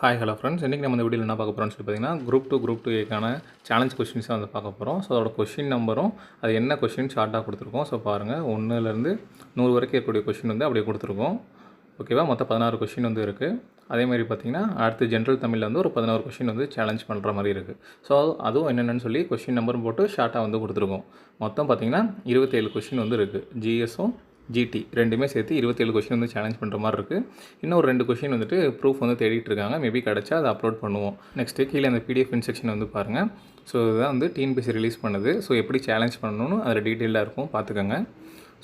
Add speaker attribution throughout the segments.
Speaker 1: Hi hello friends. இன்றைக்கி நம்ம இந்த வீடியோவில் என்ன பார்க்க போகிறோம்னு சொல்லி பார்த்தீங்கன்னா குரூப் 2 ஏக்கான சேலஞ்ச் கொஸ்டின்ஸ் தான் வந்து பார்க்க போகிறோம். ஸோ அதோட கொஸ்டின் நம்பரும் அது என்ன கொஸ்டின் ஷார்ட்டாக கொடுத்துருக்கோம். ஸோ பாருங்கள், 1லேருந்து 100 வரைக்கும் இருக்கக்கூடிய கொஸ்டின் வந்து அப்படியே கொடுத்துருக்கோம். ஓகேவா, மொத்தம் 16 கொஸ்டின் வந்து இருக்குது. அதேமாதிரி பார்த்திங்கன்னா அடுத்து ஜென்ரல் தமிழில் வந்து ஒரு 11 கொஸ்டின் வந்து சேலஞ்ச் பண்ணுற மாதிரி இருக்குது. ஸோ அதுவும் என்னென்னு சொல்லி கொஸ்டின் நம்பரும் போட்டு ஷார்ட்டாக வந்து கொடுத்துருக்கோம். மொத்தம் பார்த்திங்கன்னா 27 கொஸ்டின் வந்து இருக்குது. ஜிஎஸும் ஜிடி ரெண்டுமே சேர்த்து 27 கொஸ்டின் வந்து சேலஞ்ச் பண்ணுற மாதிரி இருக்குது. இன்னும் ஒரு 2 கொஸ்டின் வந்துட்டு ப்ரூஃப் வந்து தேடிட்டு இருக்காங்க. மேபி கிடச்சா அதை அப்லோட் பண்ணுவோம். நெக்ஸ்ட்டு கீழே அந்த பிடிஎஃப் இன்ஸ்ட்ரக்ஷன் வந்து பாருங்கள். ஸோ இதுதான் வந்து டிஎன்பிஎஸ்சி ரிலீஸ் பண்ணுது. ஸோ எப்படி சேலஞ்ச் பண்ணணும்னு அதில் டீட்டெயிலாக இருக்கும், பார்த்துக்கோங்க.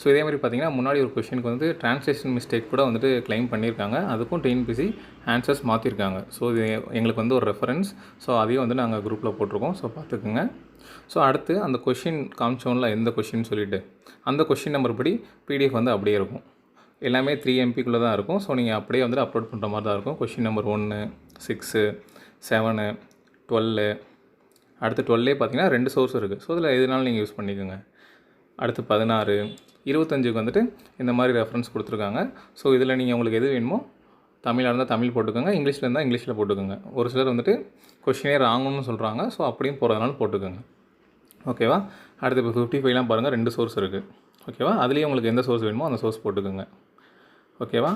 Speaker 1: ஸோ இதே மாதிரி பார்த்திங்கன்னா முன்னாடி ஒரு கொஸ்டினுக்கு வந்து ட்ரான்ஸ்லேஷன் மிஸ்டேக் கூட வந்துட்டு கிளைம் பண்ணியிருக்காங்க. அதுக்கும் டிஎன்பிஎஸ்சி ஆன்சர்ஸ் மாற்றிருக்காங்க. ஸோ இது எங்களுக்கு வந்து ஒரு ரெஃபரன்ஸ். ஸோ அதையும் வந்து நாங்கள் குரூப்பில் போட்டிருக்கோம். ஸோ பார்த்துக்குங்க. ஸோ அடுத்து அந்த கொஷின் காமிச்சோம்ல எந்த கொஷின் சொல்லிவிட்டு அந்த கொஷின் நம்பர் படி பிடிஎஃப் வந்து அப்படியே இருக்கும். எல்லாமே 3 MBக்குள்ளே தான் இருக்கும். ஸோ நீங்கள் அப்படியே வந்துட்டு அப்லோட் பண்ணுற மாதிரி தான் இருக்கும். Question number 1, 6, 7, 12. அடுத்து 12 பார்த்தீங்கன்னா 2 சோர்ஸ் இருக்குது. ஸோ இதில் எதுனாலும் நீங்கள் யூஸ் பண்ணிக்கோங்க. அடுத்து 16, 25க்கு வந்துட்டு இந்த மாதிரி ரெஃபரன்ஸ் கொடுத்துருக்காங்க. ஸோ இதில் நீங்கள் உங்களுக்கு எது வேணுமோ, தமிழாக இருந்தால் தமிழ் போட்டுக்கோங்க, இங்கிலீஷில் இருந்தால் இங்கிலீஷில் போட்டுக்கோங்க. ஒரு சிலர் வந்துட்டு கொஷினே ராங்கன்னு சொல்கிறாங்க. ஸோ அப்படியும் போகிறதுனால போட்டுக்கோங்க. ஓகேவா. அடுத்து இப்போ 55லாம் பாருங்கள், 2 சோர்ஸ் இருக்குது. ஓகேவா, அதுலேயும் உங்களுக்கு எந்த சோர்ஸ் வேணுமோ அந்த சோர்ஸ் போட்டுக்கோங்க. ஓகேவா.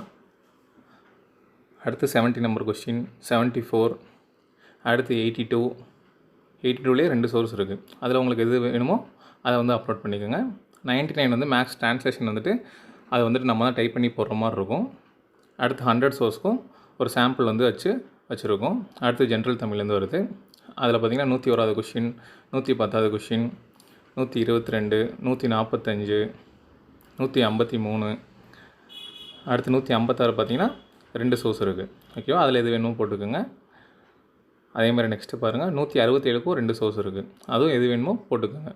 Speaker 1: அடுத்து 70 நம்பர் கொஸ்டின், 74. அடுத்து 82. 82லேயே 2 சோர்ஸ் இருக்குது. அதில் உங்களுக்கு எது வேணுமோ அதை வந்து அப்லோட் பண்ணிக்கோங்க. 99 வந்து மேக்ஸ் ட்ரான்ஸ்லேஷன் வந்துட்டு அதை வந்துட்டு நம்ம தான் டைப் பண்ணி போடுற மாதிரி இருக்கும். அடுத்து 100 சோர்ஸ்க்கும் ஒரு சாம்பிள் வந்து வச்சுருக்கோம். அடுத்து ஜென்ரல் தமிழ்லேருந்து வருது. அதில் பார்த்திங்கன்னா 101வது கொஷின், 110வது கொஷின், 122, 145, 153. அடுத்து 156 பார்த்திங்கன்னா 2 சோர்ஸ் இருக்குது. ஓகேவா, அதில் எது வேணுமோ போட்டுக்கோங்க. அதே மாதிரி நெக்ஸ்ட்டு பாருங்கள், 167க்கும் 2 சோர்ஸ் இருக்குது. அதுவும் எது வேணுமோ போட்டுக்கோங்க.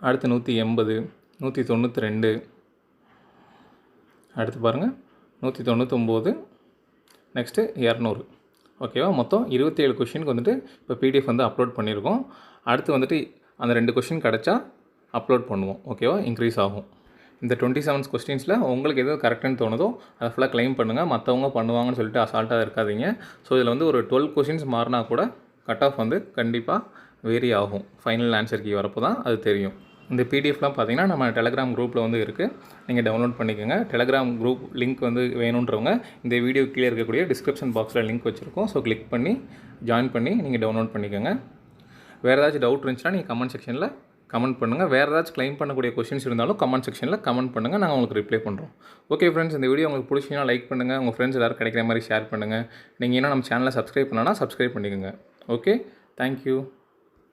Speaker 1: அடுத்து 180, 192. அடுத்து பாருங்கள் 199. நெக்ஸ்ட்டு 200. ஓகேவா, மொத்தம் 27 கொஷினுக்கு வந்துட்டு இப்போ பிடிஎஃப் வந்து அப்லோட் பண்ணியிருக்கோம். அடுத்து வந்துட்டு அந்த 2 கொஷின் கிடச்சா அப்லோட் பண்ணுவோம். ஓகேவா, இன்க்ரீஸ் ஆகும். இந்த 27 கொஸ்டின்ஸில் உங்களுக்கு எது கரெக்டுன்னு தோணுதோ அதை ஃபுல்லாக கிளைம் பண்ணுங்கள். மற்றவங்க பண்ணுவாங்கன்னு சொல்லிட்டு அசால்ட்டாக இருக்காதீங்க. ஸோ இதில் வந்து ஒரு 12 கொஷின்ஸ் மாறினா கூட கட் ஆஃப் வந்து கண்டிப்பாக வேரி ஆகும். ஃபைனல் ஆன்சர் கீ வரப்போ தான் அது தெரியும். இந்த பிடிஎஃப்லாம் பார்த்திங்கன்னா நம்ம டெலகிராம் குரூப்பில் வந்து இருக்குது. நீங்கள் டவுன்லோட் பண்ணிக்கோங்க. டெலகிராம் குரூப் லிங்க் வந்து வேணுன்றவங்க இந்த வீடியோ கீழே இருக்கக்கூடிய டிஸ்கிரிப்ஷன் பாக்ஸில் லிங்க் வச்சுருக்கோம். ஸோ கிளிக் பண்ணி ஜாயின் பண்ணி நீங்கள் டவுன்லோட் பண்ணிக்கோங்க. வேறு ஏதாச்சும் டவுட் இருந்துச்சுன்னா நீங்கள் கமெண்ட் செக்ஷனில் கமெண்ட் பண்ணுங்கள். வேறு ஏதாச்சும் கிளைம் பண்ணக்கூடிய கொஸ்டின்ஸ் இருந்தாலும் கமெண்ட் செக்ஷனில் கமெண்ட் பண்ணுங்கள். நாங்கள் உங்களுக்கு ரிப்ளை பண்ணுறோம். ஓகே ஃப்ரெண்ட்ஸ், இந்த வீடியோ உங்களுக்கு பிடிச்சிங்கன்னா லைக் பண்ணுங்கள். உங்கள் ஃப்ரெண்ட்ஸ் எல்லோரும் கிடைக்கிற மாதிரி ஷேர் பண்ணுங்கள். நீங்கள் இன்னும் நம்ம சேனலை சப்ஸ்கிரைப் பண்ணனா சப்ஸ்கிரைப் பண்ணிக்கோங்க. Okay, thank you.